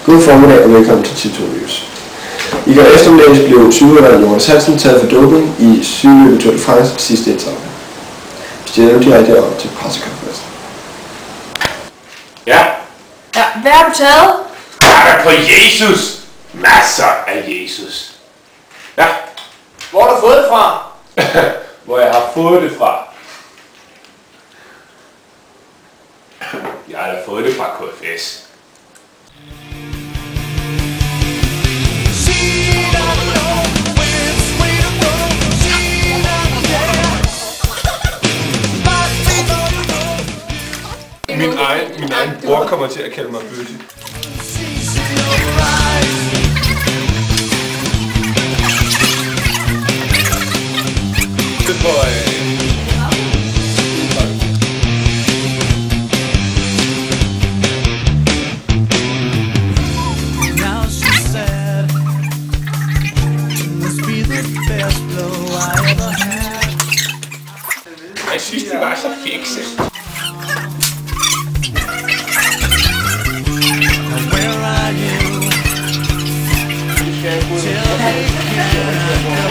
God formiddag og velkommen til Tiptoe News. I går eftermiddags blev 20-årige Jonas Hansen taget for doping i cykelløbet Tour de France sidste etape. Vi stiller direkte op til pressekonferencen. Ja. Ja, hvad har du taget? Der er på Jesus. Masser af Jesus. Ja. Hvor har du fået det fra? Hvor jeg har fået det fra. Jeg har da fået det fra KFS. Min egen bror kommer til at kalde mig bøsse. Good boy. Now she's sad. Must be the best blow I ever had. Jeg synes, det var så fikset. Where are you? Tell me,